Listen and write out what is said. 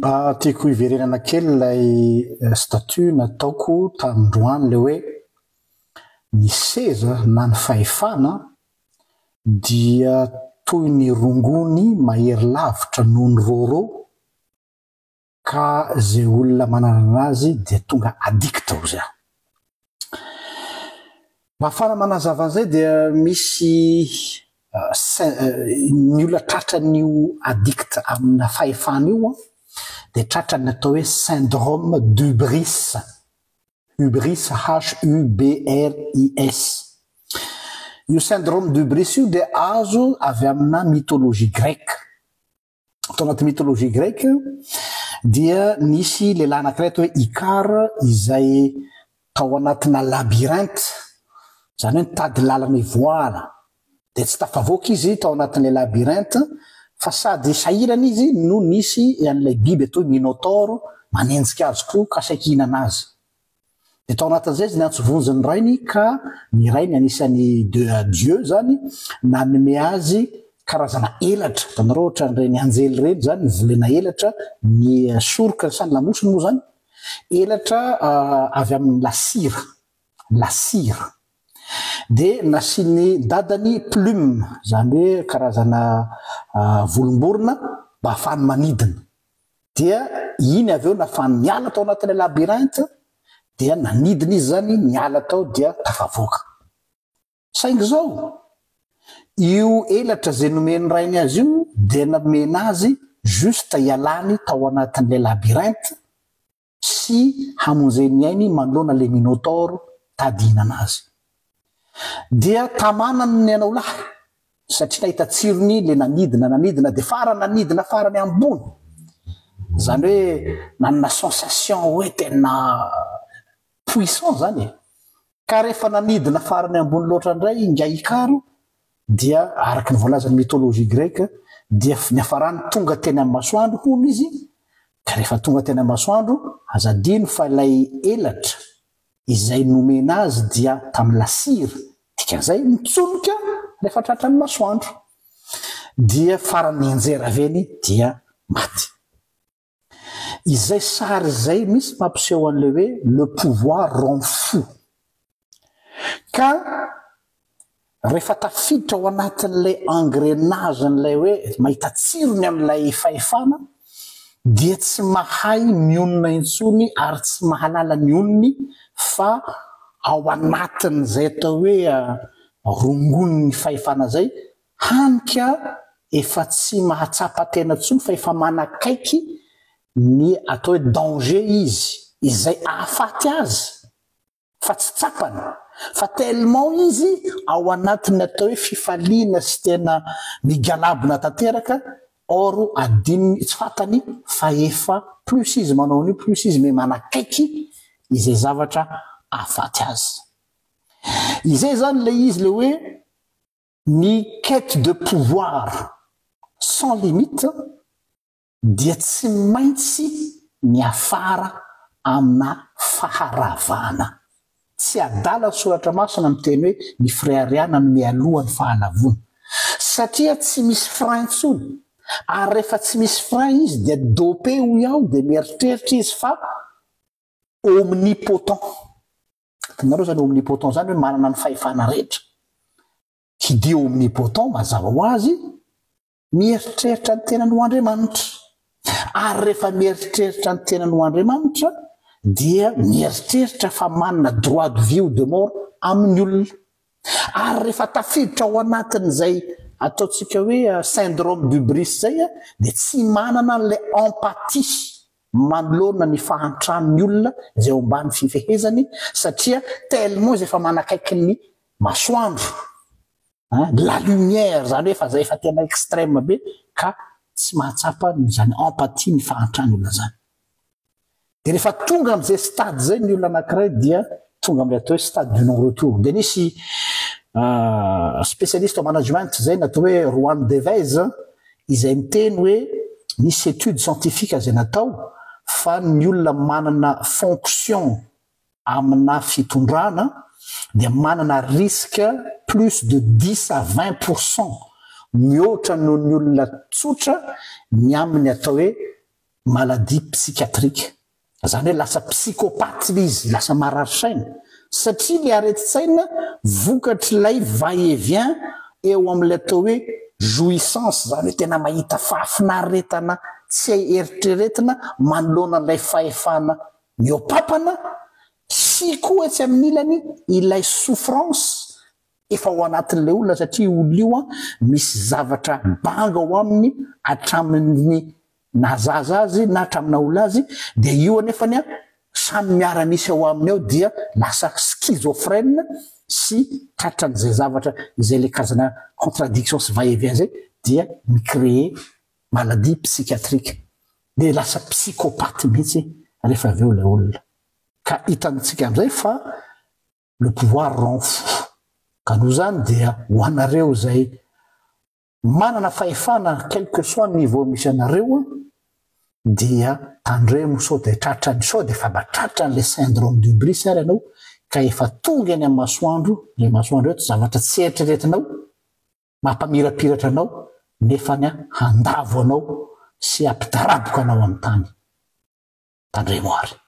Tiako hiverenana kely ilay statut nataoko tamindroany le hoe ny seza na ny fahefana dia toy ny rongony mahery lavitra noho ny roro ka zay olona manana azy dia tonga adikta ho zay. Mba ahafana manazava an'izay dia misy ny olona tratran'io adikta amina fahefana io dia tratrany atao hoe syndrome d'hubris. Hubris, H-U-B-R-I-S. Io syndrome d'hubris io dia azo avy amina mythologie grecque. Tao anaty mythologie grecque dia nisy lehilahy anankiray atao hoe Icare izay tao anatina labyrinthe, zany hoe nitady lalana ivoara dia tsy tafavoaka izy tao anatin'ilay labyrinthe fa sady sahirana izy no nisy an'ilay biby atao hoe minotaure manenjika azy koa ka saika hihinana azy. Dia tao anatin'izay izy niantsovonjy ny rainy ka ny rainy anisan'ny dieu zany nanome azy karazana elatra. Hitanareo ohatran'ireny anjely ireny zany volena elatra, ny soroka sany lamosiny moa zany elatra avy amin'ny lasira. Dia nasiany dadany plume, zany hoe karazana volomborona mba ahafahany manidina. Dia iny avy eo nahafahany miala tao anatin'ilay labyrinthe dia nanidina izy zany miala tao dia tafavoaka. Saingy zao io elatra zay nomeny rainy azy io dia namena azy juste ialany tao anatin'ilay labyrinthe sy hamonjeny ainy manoloana le minotaure tady hihinana azy. Dia tamanany ny anao lahy satria nahita tsirony le nanidina dia nanidina farany ambony. Zany hoe nanana sensation hoe tena puissant zany. Ka rehefa nanidina farany ambony loatra indray inga Icare dia araky ny voalazan'ny mythologie grecque dia niafarany tonga teny amin'ny masoandro hono izy. Ka rehefa tonga teny amin'ny masoandro azadino fa ilay elatra izay nomena azy dia tamin'ny lasira dikan'izay mitsonika rehefa tratran'ny masoandro dia farany enjera aveny dia maty. Izay sary izay misy mampiseho an'le hoe le pouvoir rend fou. Ka rehefa tafiditra ao anatin'ilay engrenage n'ilay hoe mahita tsirony amin'ilay fahefana dia tsy mahay mionona intsony ary tsy mahalala ny onony fa ao anatin'izay atao hoe rongon'ny fahefana zay hanika efa tsy mahatsapa tena intsony fa efa manakaiky ny atao hoe danger izy izay ahafaty azy fa tsy tsapany fa tellement izy ao anatiny atao hoe fifaliana sy tena migalabona tanteraka or adininy tsy fatany fa efa plus izy manao an'io plus izy me manakaiky izay zavatra ahafaty azy. Izay zany le izy le hoe ny quête de pouvoir sans limite dia tsy maintsy miafara amina faharavana. Tsy adala ny soratra masina miteny hoe ny frériana no mialohan'ny fahalavona satria tsy misy frein intsony ary rehefa tsy misy frein izy dia dopé ho iaho dia mieritreritra izy fa omnipotent. Tanareo zany omnipotent zany hoe manana ny fahefana rehetra. Hidia omnipotent mazava ho azy mieritreritra ny tenany ho Andriamanitra ary rehefa mieritreritra ny tenany ho Andriamanitra dia mieritreritra fa manana droit de vie ou de mort amin'ny olona. Ary rehefa tafiditra ao anatin'izay ataontsika hoe syndrome d'hubris zay dia tsy manana an'ilay empathie manoloana ny fahantrany olona izay ao ambany fifehezany satria tellement izy efa manakaiky ny masoandro, la lumière zany hoe fa zay efa tena extrême be ka tsy mahatsapa zany empathie ny fahantrany olona zany. Dia rehefa tonga amin'izay stade zay ny olona anankiray dia tonga amin'ilay atao hoe stade du non retour. Dia nisy spécialiste en management zay natao hoe Rohan Devez izay miteny hoe nisy étude scientifique zay natao fa ny olona manana fonction amina fitondrana dia manana risque plus de 10 à 20% mihoatra noho ny olona tsotra ny aminy atao hoe maladie psychiatrika zany hoe lasa psychopathe izy lasa marary-saina satria le areti-tsaina vokatr'ilay va-et-vient eo amin'ilay atao hoe jouissance zany hoe tena mahita fahafinaretana tsy hay eritreretina manoloana an'ilay fahefana miopapana sy koa tsy amin'ilany ilay souffrance efa ao anatin'ilay olona satria olo io a misy zavatra banga ao aminy hatramin'ny nazaza azy na hatramina olo azy dia io anefany a samy miara-misy ao aminy ao dia lasa schizophrène sy tratran'izay zavatra izay le karazana contradiction sy va-et-vient zay dia micréer maladie psychiatrique dia lasa psychopathe mihitsy rehefa avy eo ilay olona ka hitantsika amin'izay fa le pouvoir rend fou ka noho zany dia ho anareo zay manana fahefana quel que soit niveau misy anareo dia tandremo sao dia tratrany sao dia fa mahatratrany le syndrome du bris ary ianao ka efa tonga eny amin'ny masoandro le masoandro eto zavatra tsy eritreretinao mampamirapiratra anao nefany a handavo anao sy ampitaraboka anao amin'ny tany tandremo ary